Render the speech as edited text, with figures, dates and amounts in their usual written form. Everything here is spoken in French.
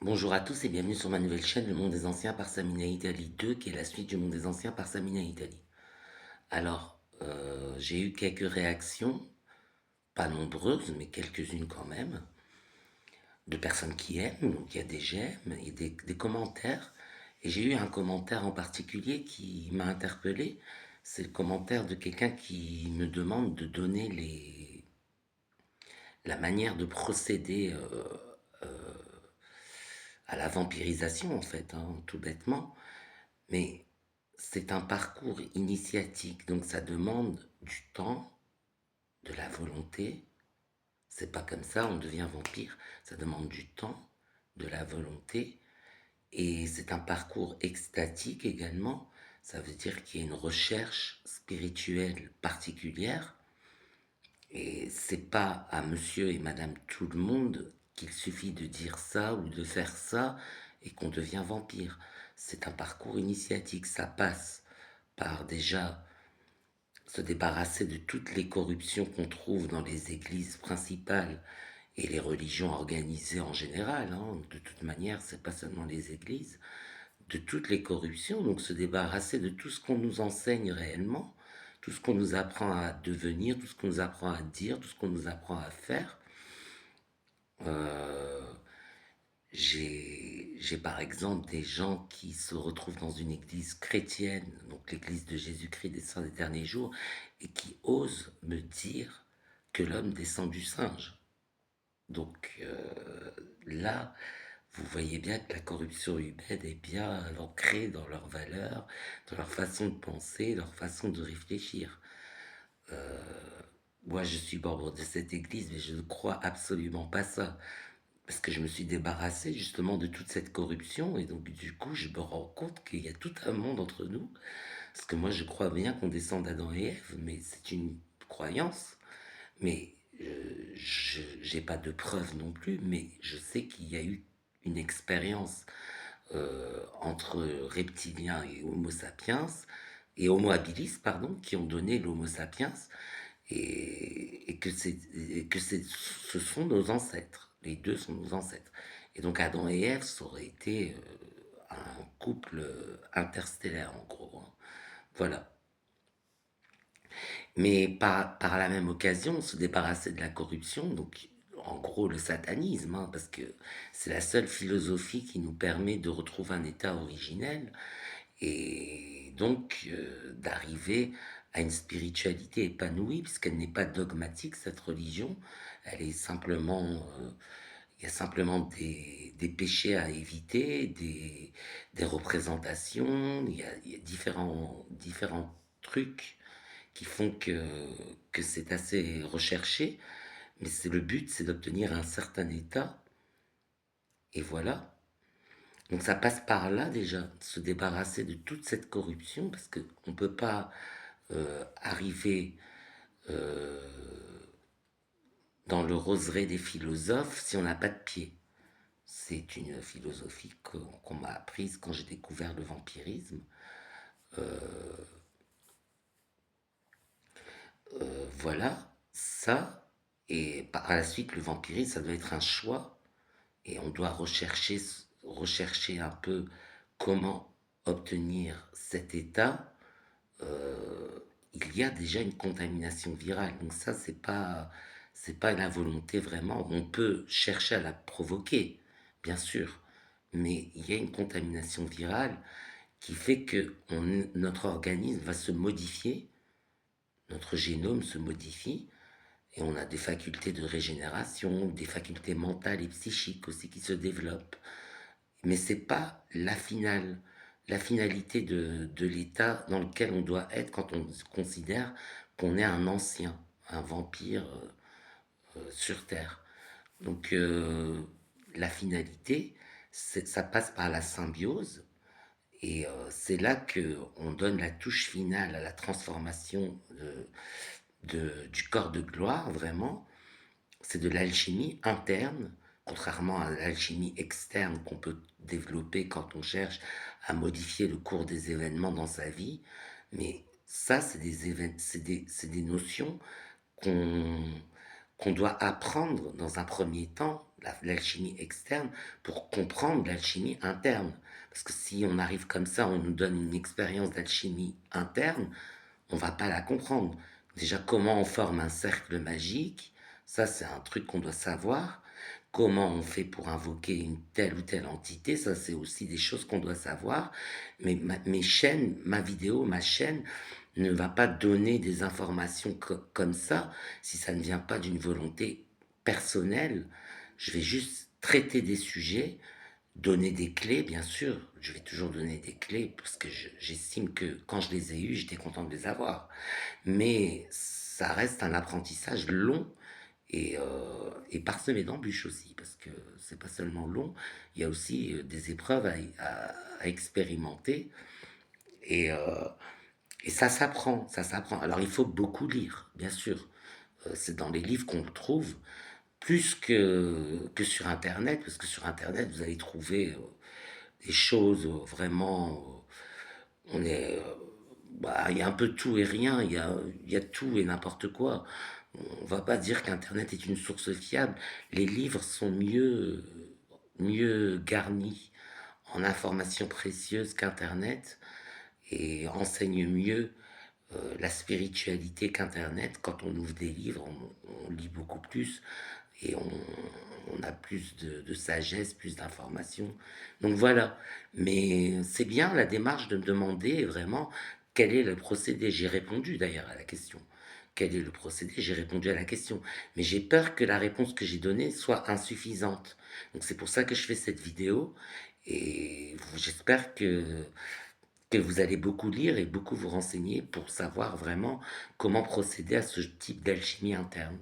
Bonjour à tous et bienvenue sur ma nouvelle chaîne Le Monde des Anciens par Samina Italie 2, qui est la suite du Monde des Anciens par Samina Italie. Alors, j'ai eu quelques réactions, pas nombreuses, mais quelques-unes quand même, de personnes qui aiment, donc il y a des j'aime et des commentaires. Et j'ai eu un commentaire en particulier qui m'a interpellé. C'est le commentaire de quelqu'un qui me demande de donner la manière de procéder à la vampirisation, en fait, hein, tout bêtement. Mais c'est un parcours initiatique, donc ça demande du temps, de la volonté. C'est pas comme ça, on devient vampire. Ça demande du temps, de la volonté. Et c'est un parcours extatique également. Ça veut dire qu'il y a une recherche spirituelle particulière. Et c'est pas à monsieur et madame tout le monde qu'il suffit de dire ça ou de faire ça et qu'on devient vampire. C'est un parcours initiatique. Ça passe par déjà se débarrasser de toutes les corruptions qu'on trouve dans les églises principales et les religions organisées en général, hein. De toute manière, c'est pas seulement les églises, de toutes les corruptions, donc se débarrasser de tout ce qu'on nous enseigne réellement, tout ce qu'on nous apprend à devenir, tout ce qu'on nous apprend à dire, tout ce qu'on nous apprend à faire. Euh, j'ai par exemple des gens qui se retrouvent dans une église chrétienne, donc l'église de Jésus-Christ des Saints des Derniers Jours, et qui osent me dire que l'homme descend du singe. Donc là, vous voyez bien que la corruption humaine est bien ancrée dans leurs valeurs, dans leur façon de penser, leur façon de réfléchir. Moi, je suis membre de cette église, mais je ne crois absolument pas ça. Parce que je me suis débarrassé justement de toute cette corruption et donc du coup je me rends compte qu'il y a tout un monde entre nous. Parce que moi je crois bien qu'on descend d'Adam et Ève, mais c'est une croyance. Mais je j'ai pas de preuves non plus, mais je sais qu'il y a eu une expérience entre reptiliens et Homo sapiens, et Homo habilis, pardon, qui ont donné l'Homo sapiens, et ce sont nos ancêtres. Les deux sont nos ancêtres. Et donc Adam et Ève, ça aurait été un couple interstellaire, en gros, hein. Voilà. Mais par la même occasion, se débarrasser de la corruption, donc en gros le satanisme, hein, parce que c'est la seule philosophie qui nous permet de retrouver un état originel et donc d'arriver à une spiritualité épanouie, puisqu'elle n'est pas dogmatique, cette religion, elle est simplement, il y a simplement des péchés à éviter, des représentations, il y a différents trucs qui font que c'est assez recherché, mais c'est le but, c'est d'obtenir un certain état, et voilà. Donc ça passe par là déjà, se débarrasser de toute cette corruption, parce qu'on ne peut pas arriver euh, dans le roseraie des philosophes si on n'a pas de pied. C'est une philosophie qu'on m'a apprise quand j'ai découvert le vampirisme. Voilà, ça, et par la suite, le vampirisme, ça doit être un choix, et on doit rechercher un peu comment obtenir cet état. Il y a déjà une contamination virale, donc ça, c'est pas la volonté vraiment. On peut chercher à la provoquer, bien sûr, mais il y a une contamination virale qui fait que notre organisme va se modifier, notre génome se modifie, et on a des facultés de régénération, des facultés mentales et psychiques aussi qui se développent. Mais c'est pas la finale, la finalité de l'état dans lequel on doit être quand on considère qu'on est un ancien, un vampire sur Terre. Donc la finalité, ça passe par la symbiose, et c'est là que on donne la touche finale à la transformation du corps de gloire, vraiment. C'est de l'alchimie interne, contrairement à l'alchimie externe qu'on peut développer quand on cherche à modifier le cours des événements dans sa vie. Mais ça, c'est des notions qu'on qu'on doit apprendre dans un premier temps l'alchimie externe pour comprendre l'alchimie interne. Parce que si on arrive comme ça, on nous donne une expérience d'alchimie interne, on va pas la comprendre. Déjà, comment on forme un cercle magique, ça c'est un truc qu'on doit savoir. Comment on fait pour invoquer une telle ou telle entité, ça c'est aussi des choses qu'on doit savoir. Mais mes chaînes, ma vidéo, ma chaîne ne va pas donner des informations comme ça si ça ne vient pas d'une volonté personnelle. Je vais juste traiter des sujets, donner des clés, bien sûr. Je vais toujours donner des clés parce que j'estime que quand je les ai eues, j'étais content de les avoir. Mais ça reste un apprentissage long et parsemé d'embûches aussi, parce que c'est pas seulement long, il y a aussi des épreuves à expérimenter. Et, euh, et ça s'apprend, ça s'apprend. Alors il faut beaucoup lire, bien sûr. C'est dans les livres qu'on le trouve, plus que sur Internet, parce que sur Internet, vous allez trouver des choses vraiment... on est... bah, il y a un peu tout et rien, il y a tout et n'importe quoi. On va pas dire qu'Internet est une source fiable. Les livres sont mieux garnis en informations précieuses qu'Internet et enseignent mieux la spiritualité qu'Internet. Quand on ouvre des livres, on lit beaucoup plus et on a plus de sagesse, plus d'informations. Donc voilà. Mais c'est bien la démarche de me demander vraiment quel est le procédé. J'ai répondu d'ailleurs à la question. Quel est le procédé? J'ai répondu à la question. Mais j'ai peur que la réponse que j'ai donnée soit insuffisante. Donc c'est pour ça que je fais cette vidéo. Et j'espère que vous allez beaucoup lire et beaucoup vous renseigner pour savoir vraiment comment procéder à ce type d'alchimie interne.